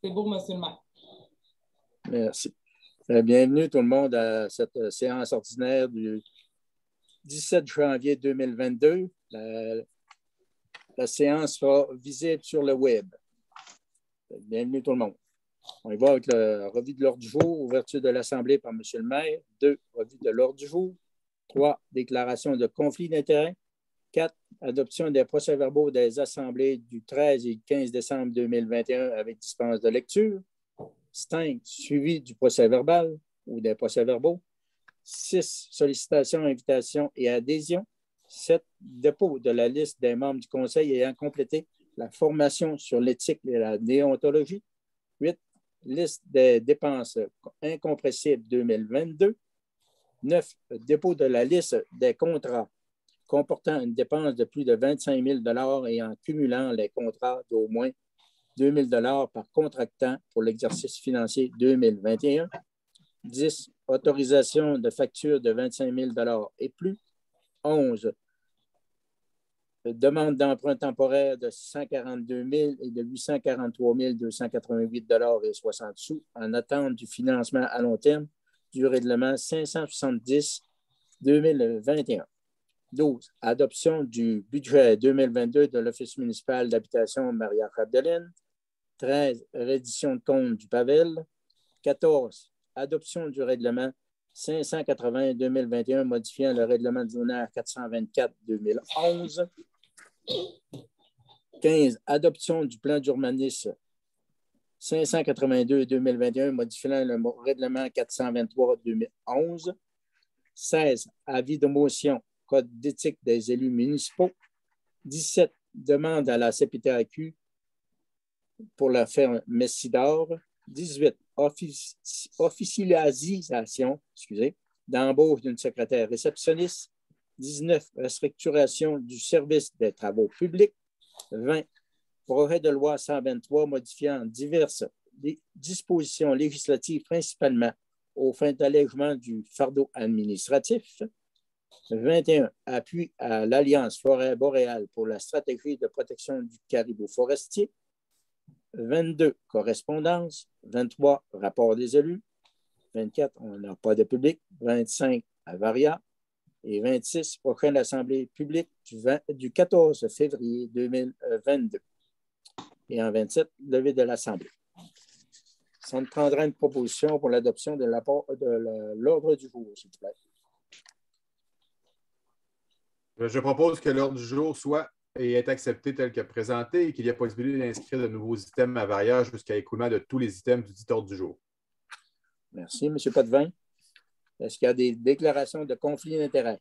C'est beau, monsieur le maire. Merci. Bienvenue tout le monde à cette séance ordinaire du 17 janvier 2022. La séance sera visible sur le web. Bienvenue tout le monde. On y va avec la revue de l'ordre du jour, ouverture de l'Assemblée par M. le maire. 2, revue de l'ordre du jour. 3, déclaration de conflit d'intérêts. 4, adoption des procès-verbaux des assemblées du 13 et 15 décembre 2021 avec dispense de lecture. 5, suivi du procès-verbal ou des procès-verbaux. 6, sollicitation, invitation et adhésion. 7, dépôt de la liste des membres du Conseil ayant complété la formation sur l'éthique et la déontologie. 8, liste des dépenses incompressibles 2022. 9, dépôt de la liste des contrats comportant une dépense de plus de 25 000 et en cumulant les contrats d'au moins 2 000 par contractant pour l'exercice financier 2021. 10, autorisation de facture de 25 000 et plus. 11, demande d'emprunt temporaire de 642 000 et de 843 288 et 60 sous en attente du financement à long terme du règlement 570-2021. 12, adoption du budget 2022 de l'Office municipal d'habitation Maria-Chapdelaine. 13, reddition de compte du PAVEL. 14, adoption du règlement 580-2021 modifiant le règlement dunaire 424-2011. 15, adoption du plan d'urbanisme 582-2021 modifiant le règlement 423-2011. 16, avis de motion Code d'éthique des élus municipaux. 17, demande à la CPTAQ pour la ferme Messidor. 18, officialisation d'embauche d'une secrétaire réceptionniste. 19, restructuration du service des travaux publics. 20, projet de loi 123 modifiant diverses dispositions législatives principalement aux fins d'allègement du fardeau administratif. 21, appui à l'Alliance forêt boréale pour la stratégie de protection du caribou forestier. 22, correspondance. 23, rapport des élus. 24, on n'a pas de public. 25, avaria. Et 26, prochaine assemblée publique du 14 février 2022. Et en 27, levée de l'Assemblée. Ça me prendra une proposition pour l'adoption de l'ordre du jour, s'il vous plaît. Je propose que l'ordre du jour soit et est accepté tel que présenté et qu'il y ait possibilité d'inscrire de nouveaux items à variage jusqu'à l'écoulement de tous les items du dit ordre du jour. Merci, M. Potvin. Est-ce qu'il y a des déclarations de conflit d'intérêts?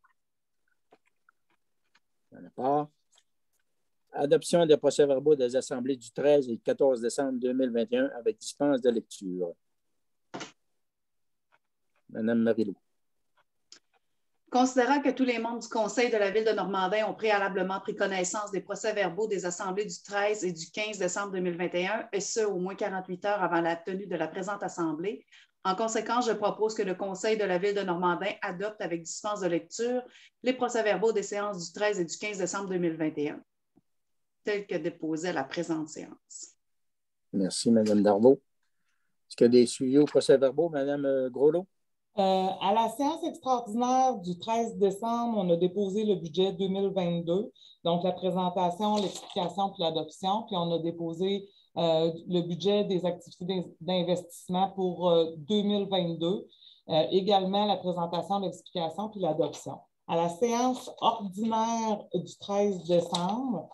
Il n'y en a pas. Adoption des procès-verbaux des assemblées du 13 et 14 décembre 2021 avec dispense de lecture. Madame Marilou. Considérant que tous les membres du Conseil de la Ville de Normandin ont préalablement pris connaissance des procès-verbaux des assemblées du 13 et du 15 décembre 2021, et ce, au moins 48 heures avant la tenue de la présente assemblée, en conséquence, je propose que le Conseil de la Ville de Normandin adopte avec dispense de lecture les procès-verbaux des séances du 13 et du 15 décembre 2021, tels que déposés à la présente séance. Merci, Mme Darvaux. Est-ce qu'il y a des suivis aux procès-verbaux, Mme Groslot? À la séance extraordinaire du 13 décembre, on a déposé le budget 2022, donc la présentation, l'explication puis l'adoption, puis on a déposé le budget des activités d'investissement pour 2022, également la présentation, l'explication puis l'adoption. À la séance ordinaire du 13 décembre,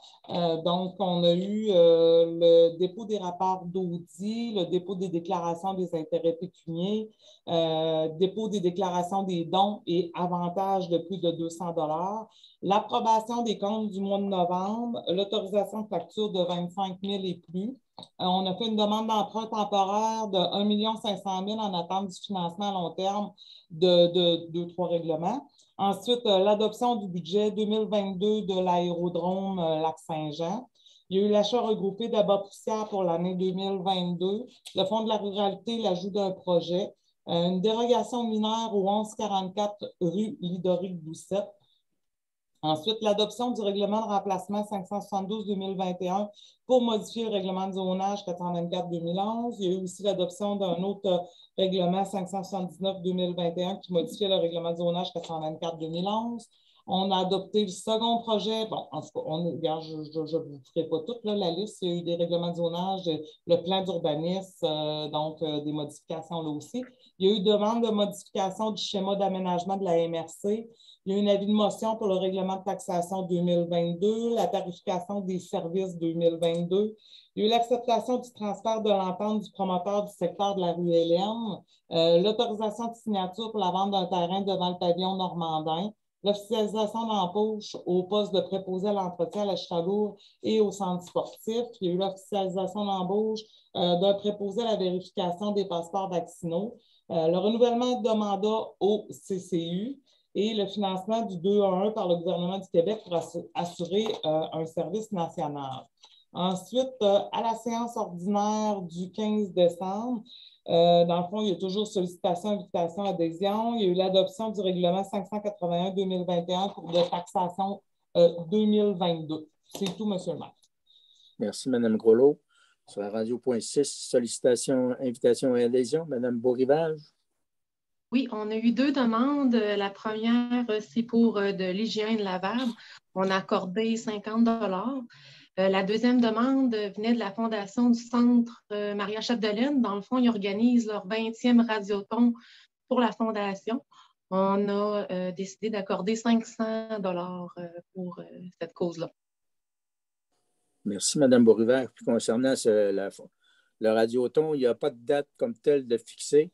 donc on a eu le dépôt des rapports d'audit, le dépôt des déclarations des intérêts pécuniaires, dépôt des déclarations des dons et avantages de plus de 200 $, l'approbation des comptes du mois de novembre, l'autorisation de facture de 25 000 et plus. On a fait une demande d'emprunt temporaire de 1 500 000 en attente du financement à long terme de 2-3 règlements. Ensuite, l'adoption du budget 2022 de l'aérodrome Lac-Saint-Jean. Il y a eu l'achat regroupé d'abat-poussière pour l'année 2022, le Fonds de la ruralité, l'ajout d'un projet, une dérogation mineure au 1144 rue Lidoric-Doucette, Ensuite, l'adoption du règlement de remplacement 572-2021 pour modifier le règlement de zonage 424-2011. Il y a eu aussi l'adoption d'un autre règlement 579-2021 qui modifiait le règlement de zonage 424-2011. On a adopté le second projet. Bon, en tout cas, je ne vous ferai pas toute là, la liste. Il y a eu des règlements de zonage, le plan d'urbanisme, donc des modifications là aussi. Il y a eu demande de modification du schéma d'aménagement de la MRC. Il y a eu un avis de motion pour le règlement de taxation 2022, la tarification des services 2022. Il y a eu l'acceptation du transfert de l'entente du promoteur du secteur de la rue Hélène, l'autorisation de signature pour la vente d'un terrain devant le pavillon normandin, l'officialisation d'embauche au poste de préposé à l'entretien à la Chitalour et au centre sportif. Il y a eu l'officialisation d'embauche d'un préposé à la vérification des passeports vaccinaux, le renouvellement de mandat au CCU et le financement du 2 à 1 par le gouvernement du Québec pour assurer un service national. Ensuite, à la séance ordinaire du 15 décembre, dans le fond, il y a toujours sollicitation, invitation, adhésion. Il y a eu l'adoption du règlement 581-2021 pour de taxation 2022. C'est tout, M. le maire. Merci, Mme Groslo. Sur la radio point 6, sollicitation, invitation et adhésion. Mme Beaurivage. Oui, on a eu 2 demandes. La première, c'est pour de l'hygiène lavable. On a accordé 50 $. La deuxième demande venait de la Fondation du Centre Maria-Chapdelaine. Dans le fond, ils organisent leur 20e radioton pour la Fondation. On a décidé d'accorder 500 $ pour cette cause-là. Merci, Mme Beaurivage. Puis concernant le radioton, il n'y a pas de date comme telle de fixée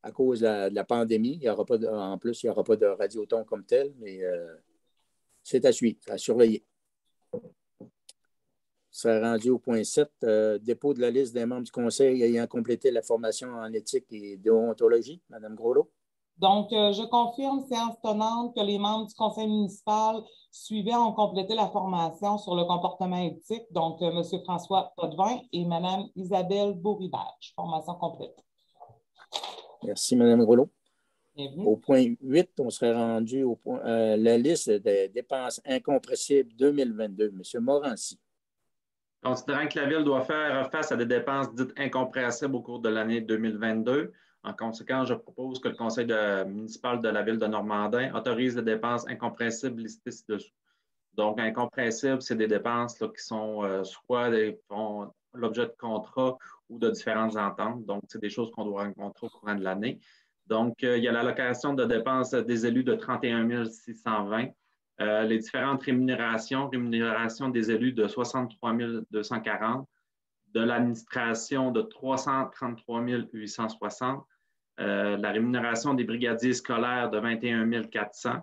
à cause de la pandémie. Il n'y aura pas en plus, il n'y aura pas de radioton comme tel, mais c'est à suivre, à surveiller. Ça rendu au point 7, dépôt de la liste des membres du conseil ayant complété la formation en éthique et déontologie. Mme Groslo. Donc, je confirme, séance tenante, que les membres du conseil municipal suivants ont complété la formation sur le comportement éthique. Donc, M. François Potvin et Mme Isabelle Beaurivage. Formation complète. Merci, Mme Groslo. Bienvenue. Au point 8, on serait rendu au point, la liste des dépenses incompressibles 2022. M. Morancy. Considérant que la Ville doit faire face à des dépenses dites incompressibles au cours de l'année 2022, en conséquence, je propose que le Conseil municipal de la Ville de Normandin autorise les dépenses incompressibles listées ci-dessous. Donc, incompressibles, c'est des dépenses là, qui sont soit font l'objet de contrats ou de différentes ententes. Donc, c'est des choses qu'on doit rencontrer au courant de l'année. Donc, il y a l'allocation de dépenses des élus de 31 620. Les différentes rémunérations des élus de 63 240, de l'administration de 333 860, la rémunération des brigadiers scolaires de 21 400,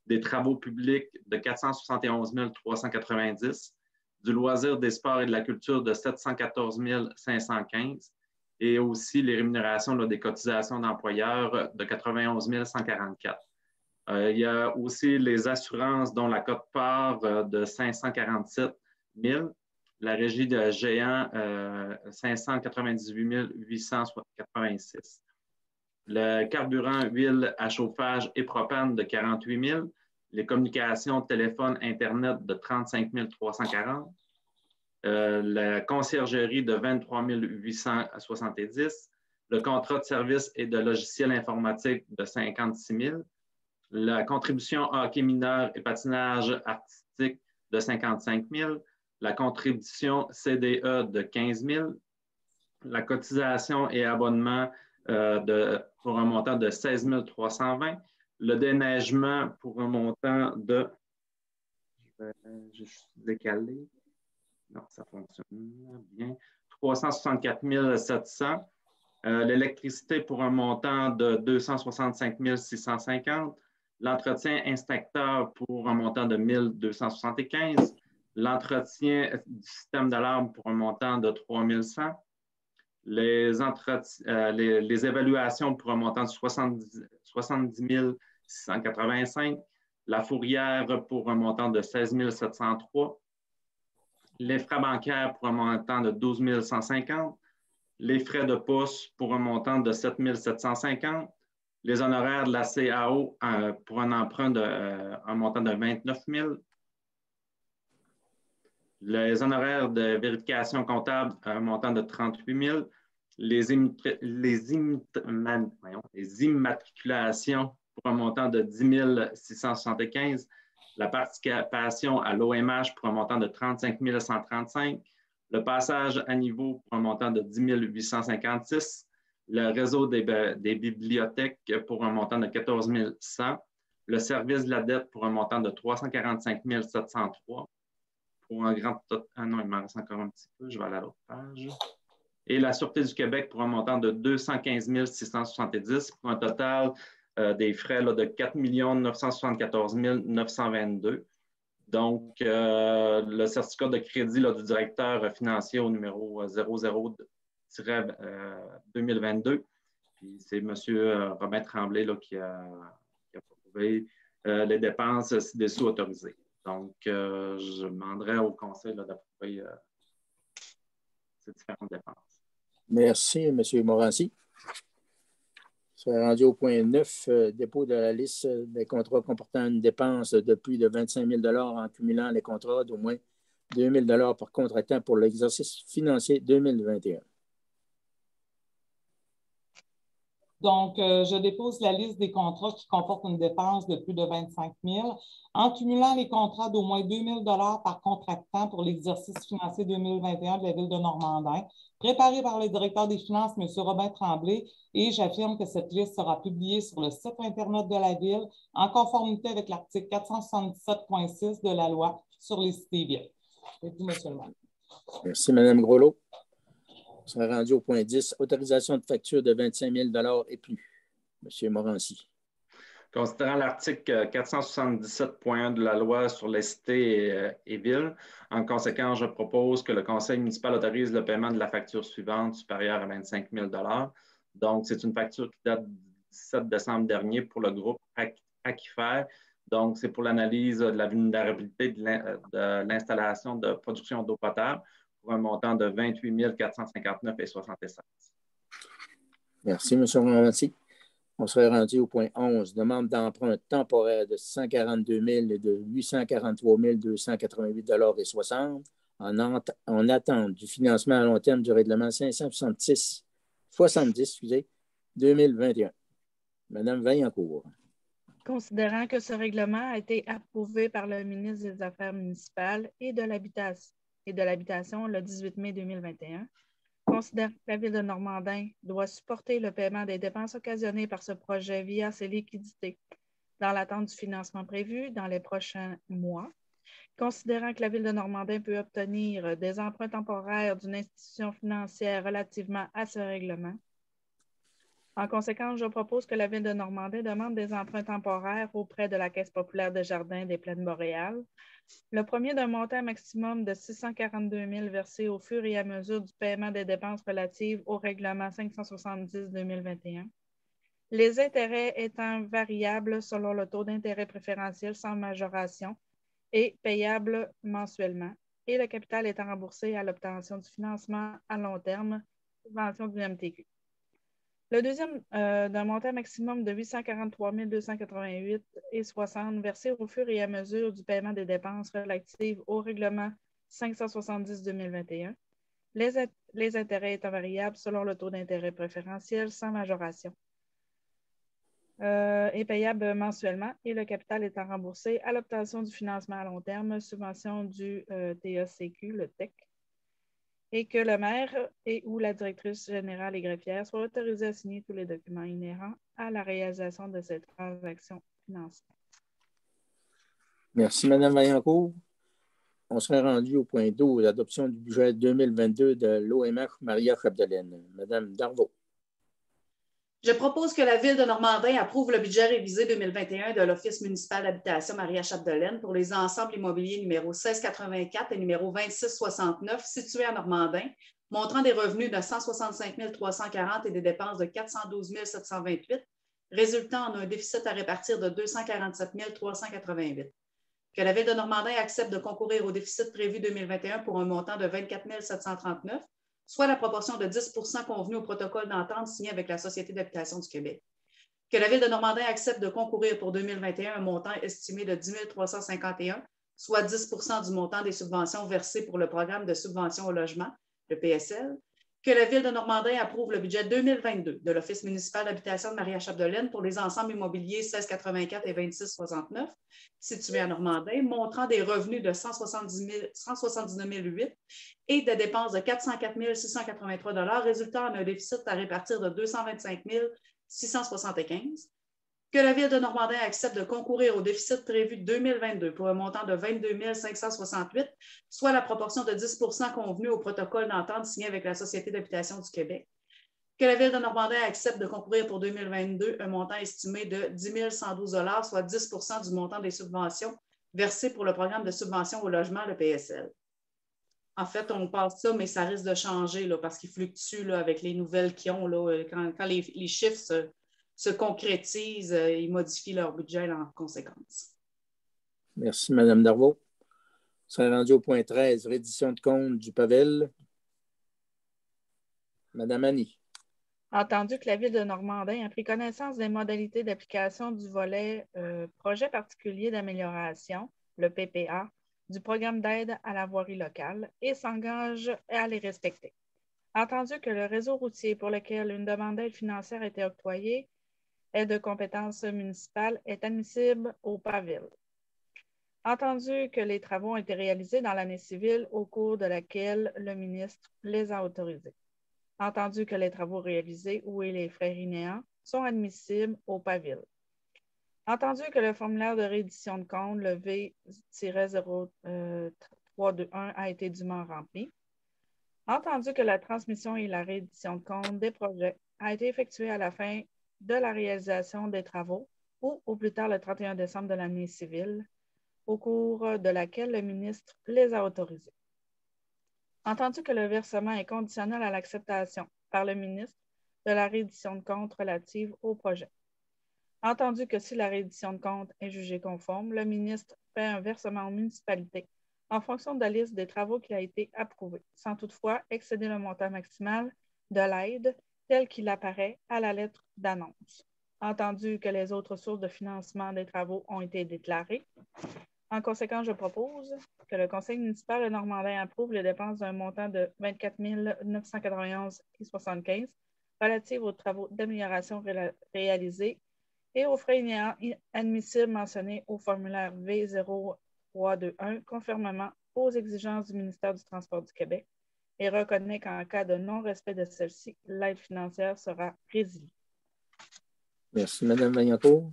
des travaux publics de 471 390, du loisir, des sports et de la culture de 714 515 et aussi les rémunérations là, des cotisations d'employeurs de 91 144. Il y a aussi les assurances dont la quote-part de 547 000, la régie de géants 598 886, le carburant, huile à chauffage et propane de 48 000, les communications, téléphone, Internet de 35 340, la conciergerie de 23 870, le contrat de service et de logiciel informatique de 56 000, la contribution hockey mineur et patinage artistique de 55 000, la contribution CDE de 15 000, la cotisation et abonnement pour un montant de 16 320, le déneigement pour un montant de... Je vais juste décaler. Non, ça fonctionne bien. 364 700. L'électricité pour un montant de 265 650. L'entretien inspecteur pour un montant de 1 275. L'entretien du système d'alarme pour un montant de 3 100. Les évaluations pour un montant de 70 685. La fourrière pour un montant de 16 703. Les frais bancaires pour un montant de 12 150. Les frais de pouce pour un montant de 7 750. Les honoraires de la CAO pour un emprunt d'un montant de 29 000. Les honoraires de vérification comptable à un montant de 38 000. Les immatriculations pour un montant de 10 675. La participation à l'OMH pour un montant de 35 135. Le passage à niveau pour un montant de 10 856. Le réseau des bibliothèques pour un montant de 14 100. Le service de la dette pour un montant de 345 703. Pour un grand total. Ah non, il m'en reste encore un petit peu. Je vais aller à l'autre page. Et la Sûreté du Québec pour un montant de 215 670 pour un total des frais là, de 4 974 922. Donc, le certificat de crédit là, du directeur financier au numéro 00-2022. Puis c'est M. Robin Tremblay là, qui a approuvé les dépenses ci-dessous autorisées. Donc, je demanderai au conseil d'approuver ces différentes dépenses. Merci, M. Morancy. Ça est rendu au point 9, dépôt de la liste des contrats comportant une dépense de plus de 25 000 en cumulant les contrats d'au moins 2 000 par contractant pour l'exercice financier 2021. Donc, je dépose la liste des contrats qui comportent une dépense de plus de 25 000 en cumulant les contrats d'au moins 2 000 par contractant pour l'exercice financier 2021 de la Ville de Normandin, préparé par le directeur des Finances, M. Robin Tremblay, et j'affirme que cette liste sera publiée sur le site Internet de la Ville en conformité avec l'article 477.6 de la loi sur les civils. C'est tout, M. le maire. Merci, Mme Groslot. On sera rendu au point 10, autorisation de facture de 25 000 et plus. M. Morancy. Considérant l'article 477.1 de la loi sur les cités et villes, en conséquence, je propose que le conseil municipal autorise le paiement de la facture suivante supérieure à 25 000 $. Donc, c'est une facture qui date du 17 décembre dernier pour le groupe Aquifer. Donc, c'est pour l'analyse de la vulnérabilité de l'installation de production d'eau potable pour un montant de 28 459,76 $. Merci, M. Morancy. On serait rendu au point 11, demande d'emprunt temporaire de 142 000 et de 843 288,60 $ en attente du financement à long terme du règlement 570 2021. Madame Vaillancourt. Considérant que ce règlement a été approuvé par le ministre des Affaires municipales et de l'Habitation le 18 mai 2021, considérant que la Ville de Normandin doit supporter le paiement des dépenses occasionnées par ce projet via ses liquidités dans l'attente du financement prévu dans les prochains mois, considérant que la Ville de Normandin peut obtenir des emprunts temporaires d'une institution financière relativement à ce règlement. En conséquence, je propose que la Ville de Normandin demande des emprunts temporaires auprès de la Caisse populaire de jardins des Plaines boréales. Le premier d'un montant maximum de 642 000 versés au fur et à mesure du paiement des dépenses relatives au règlement 570-2021. Les intérêts étant variables selon le taux d'intérêt préférentiel sans majoration et payables mensuellement, et le capital étant remboursé à l'obtention du financement à long terme, subvention du MTQ. Le deuxième d'un montant maximum de 843 288,60 versé au fur et à mesure du paiement des dépenses relatives au règlement 570-2021. Les intérêts étant variables selon le taux d'intérêt préférentiel sans majoration et payable mensuellement et le capital étant remboursé à l'obtention du financement à long terme, subvention du TACQ, le TEC. Et que le maire et ou la directrice générale et greffière soient autorisés à signer tous les documents inhérents à la réalisation de cette transaction financière. Merci, Mme Vaillancourt. On serait rendu au point 12, l'adoption du budget 2022 de l'OMH Maria-Chapdelaine. Mme Darvaux. Je propose que la Ville de Normandin approuve le budget révisé 2021 de l'Office municipal d'habitation Maria-Chapdelaine pour les ensembles immobiliers numéro 1684 et numéro 2669 situés à Normandin, montrant des revenus de 165 340 et des dépenses de 412 728, résultant en un déficit à répartir de 247 388. Que la Ville de Normandin accepte de concourir au déficit prévu 2021 pour un montant de 24 739, soit la proportion de 10 convenue au protocole d'entente signé avec la Société d'habitation du Québec. que la Ville de Normandin accepte de concourir pour 2021 un montant estimé de 10 351, soit 10 du montant des subventions versées pour le programme de subvention au logement, le PSL, que la Ville de Normandin approuve le budget 2022 de l'Office municipal d'habitation de Maria-Chapdelaine pour les ensembles immobiliers 1684 et 2669 situés à Normandin, montrant des revenus de 179 008 et des dépenses de 404 683 résultant en un déficit à répartir de 225 675. Que la Ville de Normandin accepte de concourir au déficit prévu 2022 pour un montant de 22 568, soit la proportion de 10 convenue au protocole d'entente signé avec la Société d'habitation du Québec. Que la Ville de Normandin accepte de concourir pour 2022 un montant estimé de 10 112 soit 10 du montant des subventions versées pour le programme de subvention au logement, le PSL. En fait, on passe ça, mais ça risque de changer là, parce qu'il fluctue là, avec les nouvelles qu'ils ont. Là, quand les chiffres se concrétisent, ils modifient leur budget en conséquence. Merci, Mme Darvaux. On serait rendu au point 13, reddition de compte du PAVEL. Mme Annie. Entendu que la Ville de Normandin a pris connaissance des modalités d'application du volet projet particulier d'amélioration, le PPA, du programme d'aide à la voirie locale et s'engage à les respecter. Entendu que le réseau routier pour lequel une demande d'aide financière a été octroyée est de compétence municipale est admissible au PAVEL. Entendu que les travaux ont été réalisés dans l'année civile au cours de laquelle le ministre les a autorisés. Entendu que les travaux réalisés ou les frais inéants sont admissibles au PAVEL. Entendu que le formulaire de reddition de compte, le V-0321, a été dûment rempli. Entendu que la transmission et la reddition de compte des projets a été effectuée à la fin de la réalisation des travaux ou au plus tard le 31 décembre de l'année civile, au cours de laquelle le ministre les a autorisés. Entendu que le versement est conditionnel à l'acceptation par le ministre de la reddition de compte relative au projet. Entendu que si la reddition de compte est jugée conforme, le ministre fait un versement aux municipalités en fonction de la liste des travaux qui a été approuvée, sans toutefois excéder le montant maximal de l'aide tel qu'il apparaît à la lettre d'annonce. Entendu que les autres sources de financement des travaux ont été déclarées, en conséquence, je propose que le Conseil municipal de Normandin approuve les dépenses d'un montant de 24 991,75 relatives aux travaux d'amélioration réalisés et aux frais inéants admissibles mentionnés au formulaire V0321, conformément aux exigences du ministère du Transport du Québec, et reconnaît qu'en cas de non-respect de celle-ci, l'aide financière sera résiliée. Merci, Mme Vaillancourt. On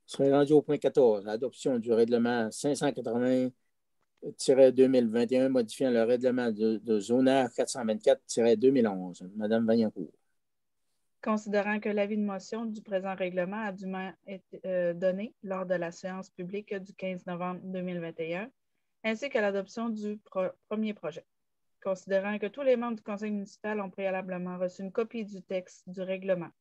serait rendu au point 14, l'adoption du règlement 580-2021 modifiant le règlement de zonage 424-2011. Mme Vaillancourt. Considérant que l'avis de motion du présent règlement a dûment été donné lors de la séance publique du 15 novembre 2021, ainsi que l'adoption du premier projet. Considérant que tous les membres du Conseil municipal ont préalablement reçu une copie du texte du règlement.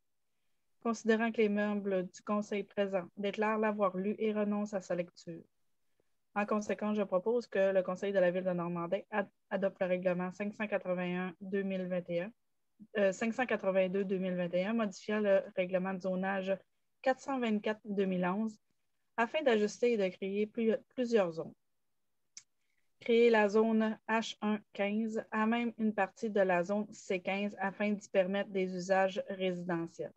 Considérant que les membres du Conseil présent déclarent l'avoir lu et renoncent à sa lecture. En conséquence, je propose que le Conseil de la Ville de Normandin adopte le règlement 582-2021, modifiant le règlement de zonage 424-2011 afin d'ajuster et de créer plusieurs zones. Créer la zone H1-15 à même une partie de la zone C15 afin d'y permettre des usages résidentiels.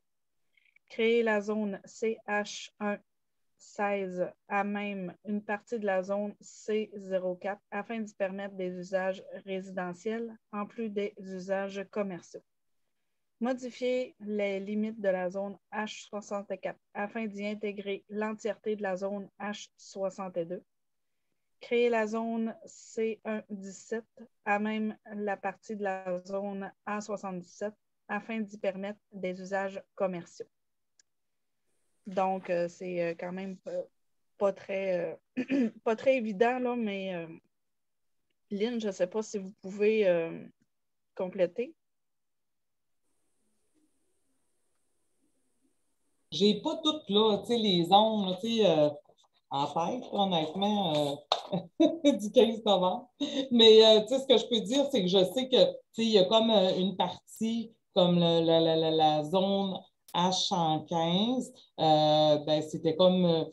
Créer la zone CH1-16 à même une partie de la zone C04 afin d'y permettre des usages résidentiels en plus des usages commerciaux. Modifier les limites de la zone H64 afin d'y intégrer l'entièreté de la zone H62. Créer la zone C1-17 à même la partie de la zone A77 afin d'y permettre des usages commerciaux. Donc, c'est quand même pas très évident, là, mais Lynn, je ne sais pas si vous pouvez compléter. J'ai pas toutes là, tu sais, les zones, tu sais, en tête, honnêtement, du 15 novembre. Mais, tu sais, ce que je peux dire, c'est que je sais que, tu sais, il y a comme une partie, comme la zone H115, ben, c'était comme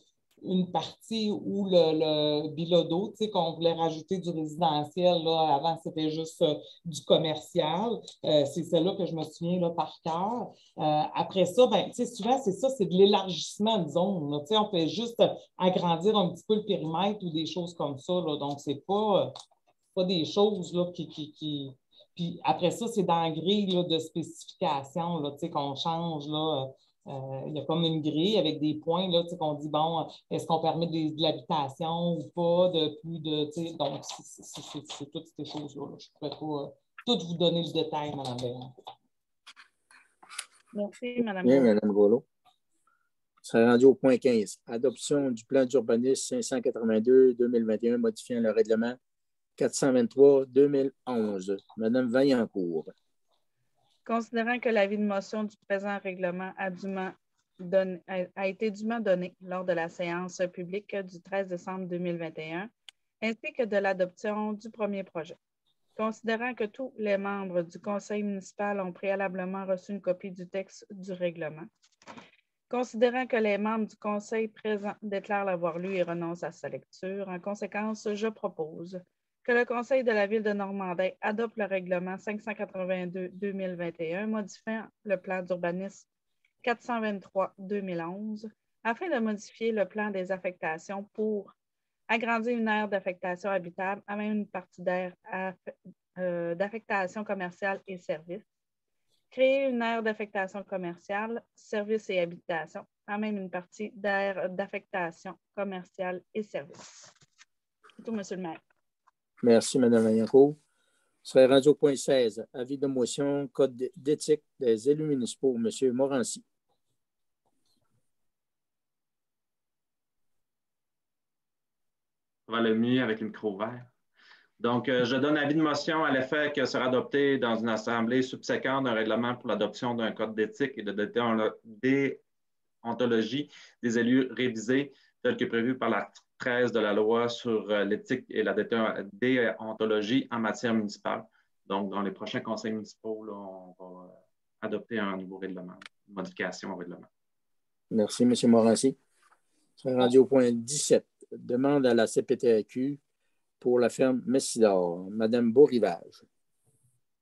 une partie où le bilodeau, tu sais, qu'on voulait rajouter du résidentiel. Là, avant, c'était juste du commercial. C'est celle-là que je me souviens là, par cœur. Après ça, ben, tu sais, souvent, c'est ça, c'est de l'élargissement de zone. Là. Tu sais, on fait juste agrandir un petit peu le périmètre ou des choses comme ça. Là. Donc, c'est pas des choses là, Puis après ça, c'est dans la grille là, de spécification là, tu sais, qu'on change. Là, il y a comme une grille avec des points là, tu sais, qu'on dit, bon, est-ce qu'on permet de l'habitation ou pas, de plus de. Tu sais, donc, c'est toutes ces choses-là. Là. Je ne pourrais pas tout vous donner le détail, Mme Bélan. Merci, Mme Bien, Gaulot. Mme Gaulot. Ça est rendu au point 15. Adoption du plan d'urbanisme 582-2021 modifiant le règlement 423-2011. Madame Vaillancourt. Considérant que l'avis de motion du présent règlement a été dûment donné lors de la séance publique du 13 décembre 2021, ainsi que de l'adoption du premier projet. Considérant que tous les membres du conseil municipal ont préalablement reçu une copie du texte du règlement, considérant que les membres du conseil présents déclarent l'avoir lu et renoncent à sa lecture, en conséquence, je propose que le conseil de la ville de Normandin adopte le règlement 582-2021 modifiant le plan d'urbanisme 423-2011 afin de modifier le plan des affectations pour agrandir une aire d'affectation habitable à même une partie d'aire d'affectation commerciale et services, créer une aire d'affectation commerciale, services et habitation à même une partie d'aire d'affectation commerciale et services. C'est tout, Monsieur le maire. Merci, Mme Vaillancourt. Ça est rendu au point 16. Avis de motion, code d'éthique des élus municipaux. M. Morancy. Ça va le mieux avec le micro ouvert. Donc, je donne avis de motion à l'effet que sera adopté dans une assemblée subséquente un règlement pour l'adoption d'un code d'éthique et de déontologie des élus révisé tel que prévu par l'article 13 de la loi sur l'éthique et la déontologie en matière municipale. Donc, dans les prochains conseils municipaux, là, on va adopter un nouveau règlement, une modification au règlement. Merci, M. Morancy. Ça est rendu au point 17. Demande à la CPTAQ pour la ferme Messidor. Mme Beaurivage.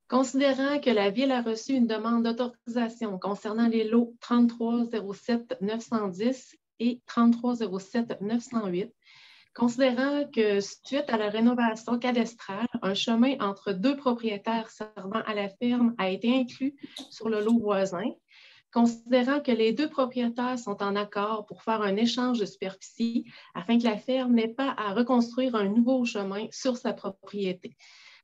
Considérant que la Ville a reçu une demande d'autorisation concernant les lots 3307-910 et 3307-908, considérant que suite à la rénovation cadastrale, un chemin entre deux propriétaires servant à la ferme a été inclus sur le lot voisin, considérant que les deux propriétaires sont en accord pour faire un échange de superficie afin que la ferme n'ait pas à reconstruire un nouveau chemin sur sa propriété.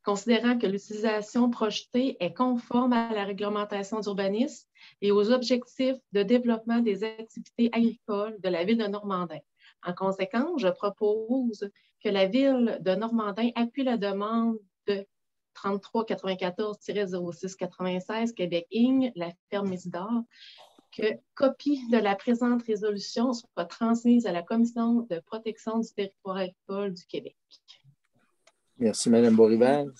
Considérant que l'utilisation projetée est conforme à la réglementation d'urbanisme et aux objectifs de développement des activités agricoles de la Ville de Normandin. En conséquence, je propose que la Ville de Normandin appuie la demande de 3394-0696 Québec Inc., la ferme Messidor, que copie de la présente résolution soit transmise à la Commission de protection du territoire agricole du Québec. Merci, Mme Beaurivage.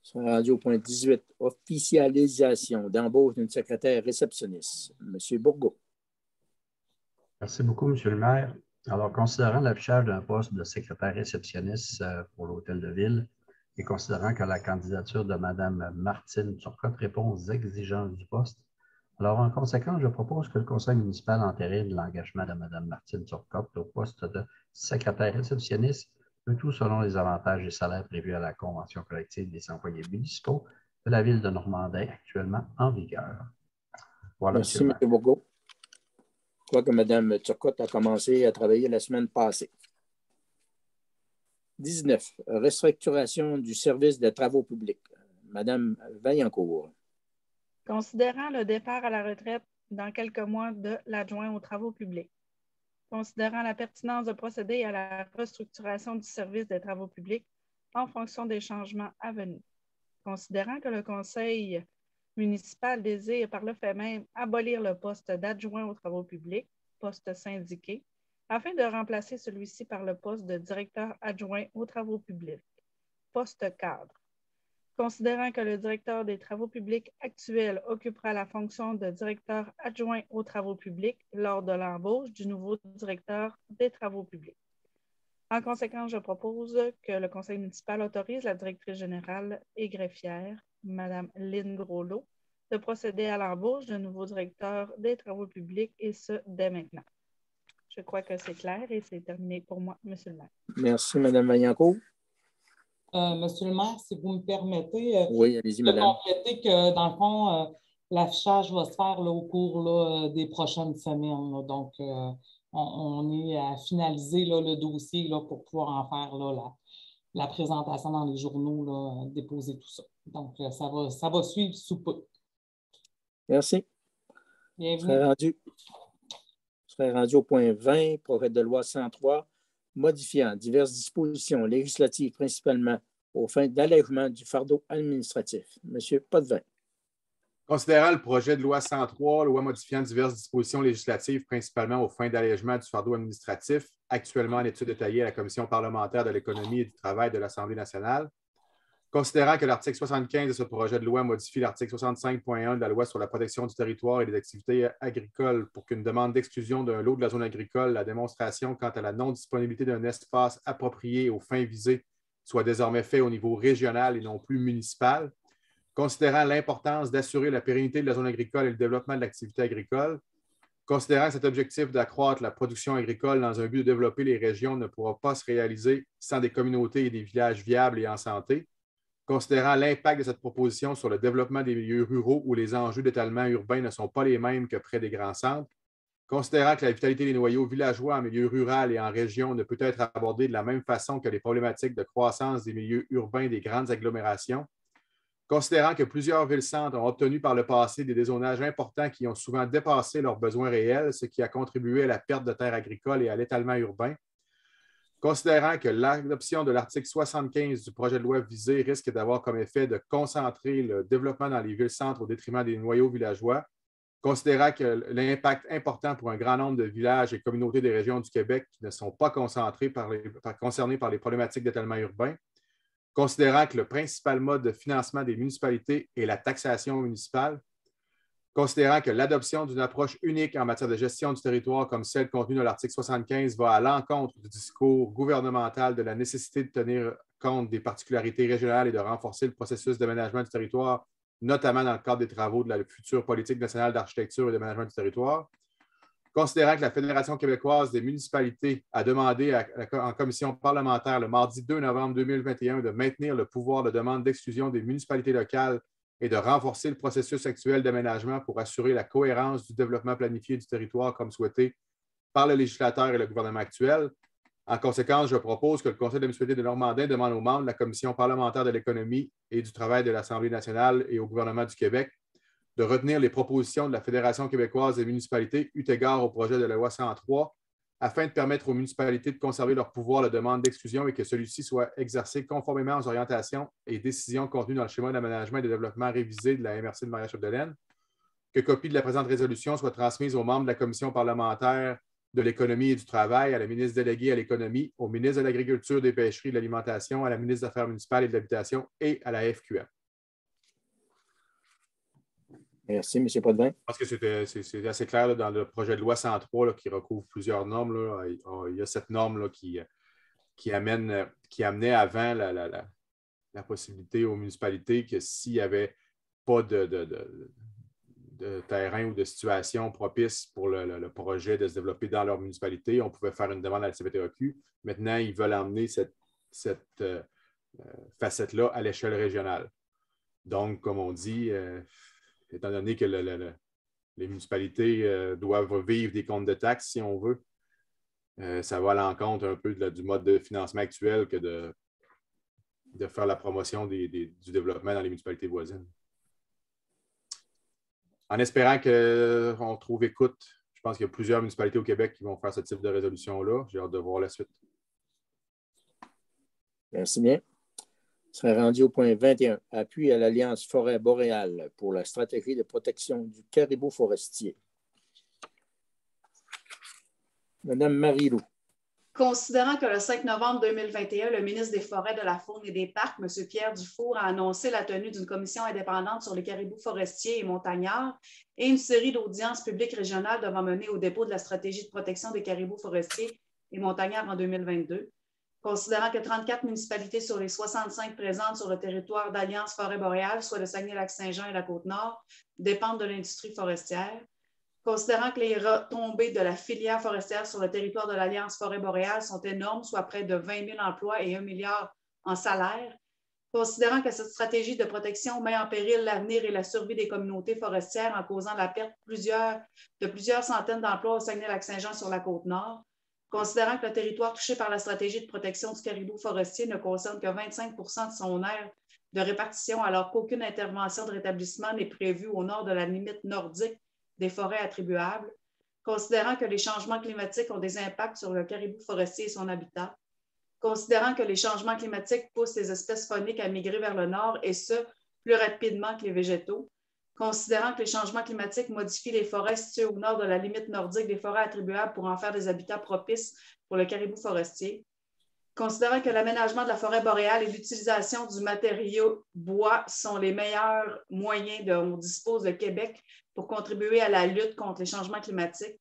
Ça est rendu au point 18. Officialisation d'embauche d'une secrétaire réceptionniste. M. Bourgault. Merci beaucoup, M. le maire. Alors, considérant l'affichage d'un poste de secrétaire réceptionniste pour l'Hôtel de Ville et considérant que la candidature de Mme Martine Turcotte répond aux exigences du poste, alors en conséquence, je propose que le conseil municipal entérine l'engagement de Mme Martine Turcotte au poste de secrétaire réceptionniste, le tout selon les avantages et salaires prévus à la Convention collective des employés municipaux de la Ville de Normandin, actuellement en vigueur. Voilà, Merci, M. Bourgault. Je crois que Mme Turcotte a commencé à travailler la semaine passée. 19. Restructuration du service des travaux publics. Mme Vaillancourt. Considérant le départ à la retraite dans quelques mois de l'adjoint aux travaux publics, considérant la pertinence de procéder à la restructuration du service des travaux publics en fonction des changements à venir, considérant que le conseil municipal désire par le fait même abolir le poste d'adjoint aux travaux publics, poste syndiqué, afin de remplacer celui-ci par le poste de directeur adjoint aux travaux publics, poste cadre. Considérant que le directeur des travaux publics actuel occupera la fonction de directeur adjoint aux travaux publics lors de l'embauche du nouveau directeur des travaux publics. En conséquence, je propose que le conseil municipal autorise la directrice générale et greffière, Mme Lynne Groslot, de procéder à l'embauche d'un nouveau directeur des travaux publics, et ce, dès maintenant. Je crois que c'est clair et c'est terminé pour moi, M. le maire. Merci, Mme Vaillancourt. Monsieur le maire, si vous me permettez oui, allez-y, de madame. compléter que, dans le fond, l'affichage va se faire là, au cours là, des prochaines semaines. Là. Donc, on est à finaliser là, le dossier là, pour pouvoir en faire là, la présentation dans les journaux, là, déposer tout ça. Donc, ça va suivre sous peu. Merci. Bienvenue. Je serais rendu au point 20, projet de loi 103, modifiant diverses dispositions législatives principalement aux fins d'allègement du fardeau administratif. Monsieur Potvin. Considérant le projet de loi 103, loi modifiant diverses dispositions législatives principalement aux fins d'allègement du fardeau administratif, actuellement en étude détaillée à la Commission parlementaire de l'économie et du travail de l'Assemblée nationale, considérant que l'article 75 de ce projet de loi modifie l'article 65.1 de la loi sur la protection du territoire et des activités agricoles pour qu'une demande d'exclusion d'un lot de la zone agricole, la démonstration quant à la non-disponibilité d'un espace approprié aux fins visées soit désormais fait au niveau régional et non plus municipal, considérant l'importance d'assurer la pérennité de la zone agricole et le développement de l'activité agricole, considérant que cet objectif d'accroître la production agricole dans un but de développer les régions ne pourra pas se réaliser sans des communautés et des villages viables et en santé, considérant l'impact de cette proposition sur le développement des milieux ruraux où les enjeux d'étalement urbain ne sont pas les mêmes que près des grands centres, considérant que la vitalité des noyaux villageois en milieu rural et en région ne peut être abordée de la même façon que les problématiques de croissance des milieux urbains des grandes agglomérations, considérant que plusieurs villes-centres ont obtenu par le passé des dézonages importants qui ont souvent dépassé leurs besoins réels, ce qui a contribué à la perte de terres agricoles et à l'étalement urbain, considérant que l'adoption de l'article 75 du projet de loi visé risque d'avoir comme effet de concentrer le développement dans les villes-centres au détriment des noyaux villageois, considérant que l'impact important pour un grand nombre de villages et communautés des régions du Québec qui ne sont pas concernés par les problématiques d'étalement urbain, considérant que le principal mode de financement des municipalités est la taxation municipale, considérant que l'adoption d'une approche unique en matière de gestion du territoire comme celle contenue dans l'article 75 va à l'encontre du discours gouvernemental de la nécessité de tenir compte des particularités régionales et de renforcer le processus d'aménagement du territoire, notamment dans le cadre des travaux de la future politique nationale d'architecture et d'aménagement du territoire, considérant que la Fédération québécoise des municipalités a demandé en commission parlementaire le mardi 2 novembre 2021 de maintenir le pouvoir de demande d'exclusion des municipalités locales et de renforcer le processus actuel d'aménagement pour assurer la cohérence du développement planifié du territoire comme souhaité par le législateur et le gouvernement actuel. En conséquence, je propose que le Conseil de la municipalité de Normandin demande aux membres de la Commission parlementaire de l'économie et du travail de l'Assemblée nationale et au gouvernement du Québec de retenir les propositions de la Fédération québécoise des municipalités eu égard au projet de la loi 103 afin de permettre aux municipalités de conserver leur pouvoir de demande d'exclusion et que celui-ci soit exercé conformément aux orientations et décisions contenues dans le schéma d'aménagement et de développement révisé de la MRC de Maria-Chapdelaine, que copie de la présente résolution soit transmise aux membres de la Commission parlementaire de l'économie et du travail, à la ministre déléguée à l'économie, au ministre de l'Agriculture, des Pêcheries et de l'Alimentation, à la ministre des Affaires municipales et de l'Habitation et à la FQM. Merci, M. Potvin. Je pense que c'est assez clair là, dans le projet de loi 103 là, qui recouvre plusieurs normes. Là. Il y a cette norme là, qui amenait avant la possibilité aux municipalités que s'il n'y avait pas de terrain ou de situation propice pour le projet de se développer dans leur municipalité, on pouvait faire une demande à la CBTAQ. Maintenant, ils veulent emmener cette facette-là à l'échelle régionale. Donc, comme on dit, étant donné que les municipalités doivent vivre des comptes de taxes, si on veut, ça va à l'encontre un peu du mode de financement actuel que de faire la promotion du développement dans les municipalités voisines. En espérant qu'on trouve écoute, je pense qu'il y a plusieurs municipalités au Québec qui vont faire ce type de résolution-là. J'ai hâte de voir la suite. Merci bien. Je serai rendu au point 21. Appui à l'Alliance Forêt Boréale pour la stratégie de protection du caribou forestier. Madame Marie-Lou. Considérant que le 5 novembre 2021, le ministre des Forêts, de la Faune et des Parcs, M. Pierre Dufour, a annoncé la tenue d'une commission indépendante sur les caribous forestiers et montagnards et une série d'audiences publiques régionales devant mener au dépôt de la stratégie de protection des caribous forestiers et montagnards en 2022. Considérant que 34 municipalités sur les 65 présentes sur le territoire d'Alliance Forêt Boréale, soit le Saguenay-Lac-Saint-Jean et la Côte-Nord, dépendent de l'industrie forestière. Considérant que les retombées de la filière forestière sur le territoire de l'Alliance Forêt Boréale sont énormes, soit près de 20 000 emplois et 1 milliard en salaire. Considérant que cette stratégie de protection met en péril l'avenir et la survie des communautés forestières en causant la perte de plusieurs centaines d'emplois au Saguenay-Lac-Saint-Jean sur la Côte-Nord. Considérant que le territoire touché par la stratégie de protection du caribou forestier ne concerne que 25 de son aire de répartition, alors qu'aucune intervention de rétablissement n'est prévue au nord de la limite nordique des forêts attribuables, considérant que les changements climatiques ont des impacts sur le caribou forestier et son habitat, considérant que les changements climatiques poussent les espèces fauniques à migrer vers le nord, et ce, plus rapidement que les végétaux, considérant que les changements climatiques modifient les forêts situées au nord de la limite nordique des forêts attribuables pour en faire des habitats propices pour le caribou forestier, considérant que l'aménagement de la forêt boréale et l'utilisation du matériau bois sont les meilleurs moyens dont dispose le Québec pour contribuer à la lutte contre les changements climatiques,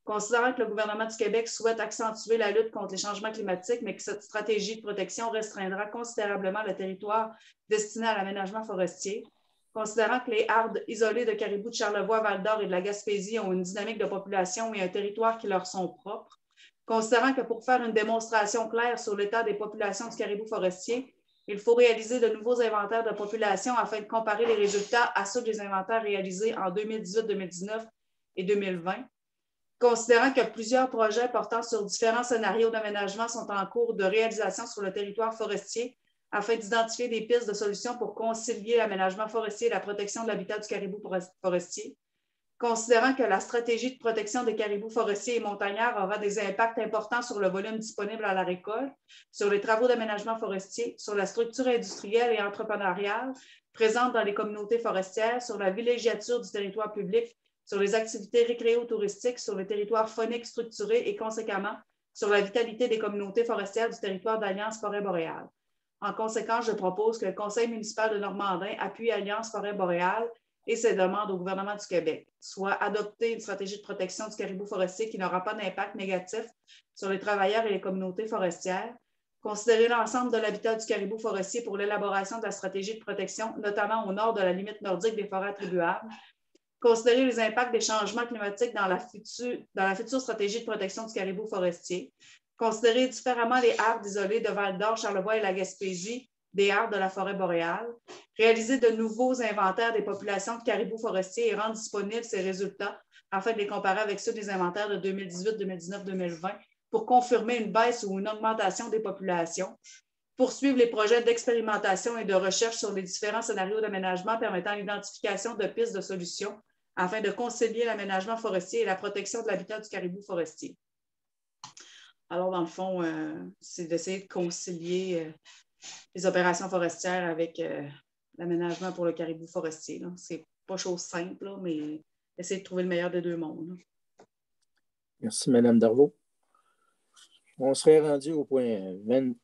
considérant que le gouvernement du Québec souhaite accentuer la lutte contre les changements climatiques, mais que cette stratégie de protection restreindra considérablement le territoire destiné à l'aménagement forestier, considérant que les hardes isolées de caribous de Charlevoix, Val-d'Or et de la Gaspésie ont une dynamique de population et un territoire qui leur sont propres, considérant que pour faire une démonstration claire sur l'état des populations du caribou forestier, il faut réaliser de nouveaux inventaires de population afin de comparer les résultats à ceux des inventaires réalisés en 2018, 2019 et 2020. Considérant que plusieurs projets portant sur différents scénarios d'aménagement sont en cours de réalisation sur le territoire forestier afin d'identifier des pistes de solutions pour concilier l'aménagement forestier et la protection de l'habitat du caribou forestier. Considérant que la stratégie de protection des caribous forestiers et montagnards aura des impacts importants sur le volume disponible à la récolte, sur les travaux d'aménagement forestier, sur la structure industrielle et entrepreneuriale présente dans les communautés forestières, sur la villégiature du territoire public, sur les activités récréo-touristiques, sur les territoires phoniques structurés et conséquemment sur la vitalité des communautés forestières du territoire d'Alliance Forêt Boréale. En conséquence, je propose que le Conseil municipal de Normandin appuie Alliance Forêt Boréale et ses demandes au gouvernement du Québec, soit adopter une stratégie de protection du caribou forestier qui n'aura pas d'impact négatif sur les travailleurs et les communautés forestières, considérer l'ensemble de l'habitat du caribou forestier pour l'élaboration de la stratégie de protection, notamment au nord de la limite nordique des forêts attribuables, considérer les impacts des changements climatiques dans la future stratégie de protection du caribou forestier, considérer différemment les hardes isolées de Val-d'Or, Charlevoix et la Gaspésie des hardes de la forêt boréale, réaliser de nouveaux inventaires des populations de caribous forestiers et rendre disponibles ces résultats afin de les comparer avec ceux des inventaires de 2018, 2019, 2020 pour confirmer une baisse ou une augmentation des populations, poursuivre les projets d'expérimentation et de recherche sur les différents scénarios d'aménagement permettant l'identification de pistes de solutions afin de concilier l'aménagement forestier et la protection de l'habitat du caribou forestier. Alors, dans le fond, c'est d'essayer de concilier les opérations forestières avec l'aménagement pour le caribou forestier. Ce n'est pas chose simple, là, mais essayer de trouver le meilleur des deux mondes. Là. Merci, Mme Darvaux. On serait rendu au point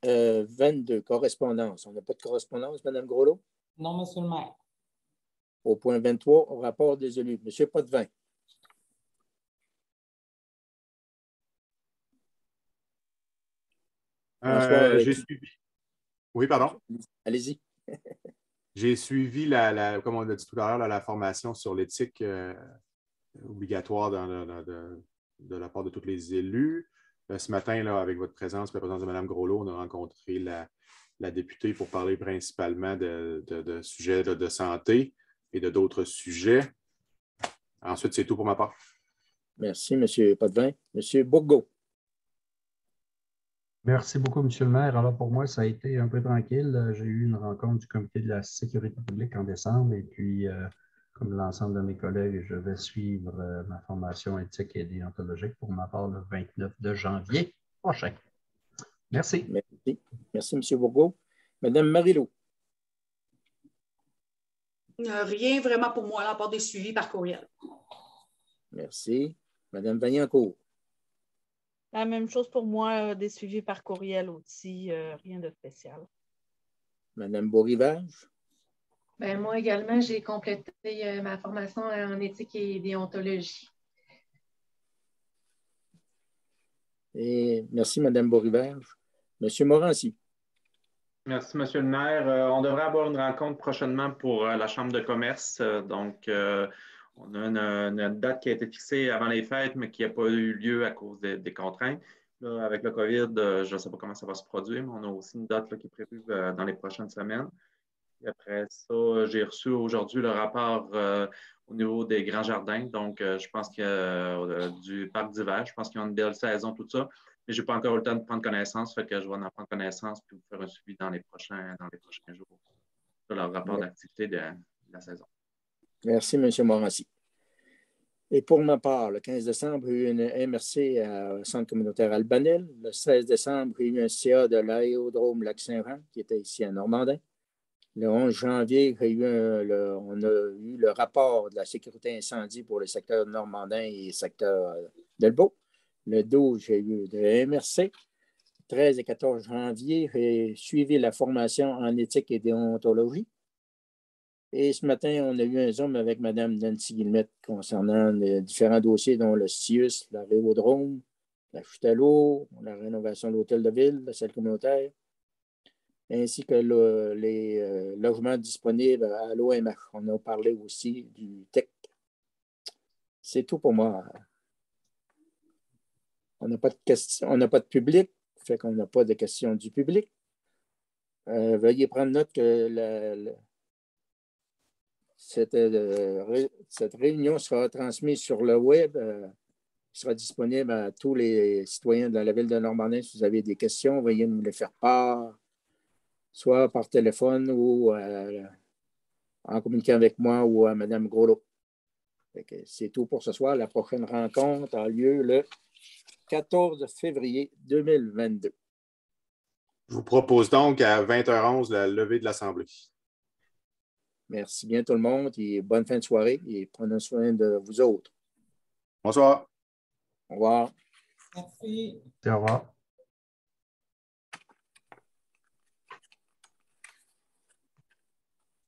22, correspondance. On n'a pas de correspondance, Mme Groslot? Non, M. le maire. Au point 23, au rapport des élus. M. Potvin. J'ai suivi. Oui, pardon. Allez-y. J'ai suivi, comme on a dit tout à l'heure, la formation sur l'éthique obligatoire de la part de tous les élus. Ce matin, là, avec votre présence, la présence de Mme Groslot, on a rencontré la députée pour parler principalement de sujets de santé et d'autres sujets. Ensuite, c'est tout pour ma part. Merci, M. Potvin. M. Bourgault. Merci beaucoup, M. le maire. Alors, pour moi, ça a été un peu tranquille. J'ai eu une rencontre du comité de la sécurité publique en décembre et puis, comme l'ensemble de mes collègues, je vais suivre ma formation éthique et déontologique pour ma part le 29 de janvier prochain. Merci. Merci. Merci, M. Bourgault. Mme Marilot. Rien vraiment pour moi, à part des suivis par courriel. Merci. Mme Vaillancourt. La même chose pour moi, des suivis par courriel aussi, rien de spécial. Madame Beaurivage? Ben, moi également, j'ai complété ma formation en éthique et déontologie. Et merci, Madame Beaurivage. Monsieur Morancy. Merci, Monsieur le maire. On devrait avoir une rencontre prochainement pour la Chambre de commerce. On a une date qui a été fixée avant les fêtes, mais qui n'a pas eu lieu à cause des contraintes. Là, avec le COVID, je ne sais pas comment ça va se produire, mais on a aussi une date là, qui est prévue dans les prochaines semaines. Et après ça, j'ai reçu aujourd'hui le rapport au niveau des grands jardins. Donc, je pense qu'il y a du parc d'hiver. Je pense qu'il y a une belle saison, tout ça. Mais je n'ai pas encore eu le temps de prendre connaissance. Fait que je vais en prendre connaissance et vous faire un suivi dans les prochains jours sur le rapport d'activité de la saison. Merci, M. Morancy. Et pour ma part, le 15 décembre, il y a eu une MRC au Centre communautaire Albanel. Le 16 décembre, il y a eu un CA de l'aérodrome Lac-Saint-Jean qui était ici à Normandin. Le 11 janvier, on a eu le rapport de la sécurité incendie pour le secteur de Normandin et le secteur d'Elbeau. Le 12, j'ai eu de MRC. 13 et 14 janvier, j'ai suivi la formation en éthique et déontologie. Et ce matin, on a eu un Zoom avec Mme Nancy Guillemette concernant les différents dossiers, dont le CIUS, l'aérodrome, la chute à l'eau, la rénovation de l'hôtel de ville, la salle communautaire, ainsi que les logements disponibles à l'OMH. On a parlé aussi du TEC. C'est tout pour moi. On n'a pas de questions, on n'a pas de public, fait qu'on n'a pas de questions du public. Veuillez prendre note que cette réunion sera transmise sur le web, sera disponible à tous les citoyens de la ville de Normandin. Si vous avez des questions, veuillez nous les faire part, soit par téléphone ou en communiquant avec moi ou à Mme Groslo. C'est tout pour ce soir. La prochaine rencontre a lieu le 14 février 2022. Je vous propose donc à 20h11 la levée de l'Assemblée. Merci bien tout le monde et bonne fin de soirée et prenez soin de vous autres. Bonsoir. Au revoir. Merci. Au revoir.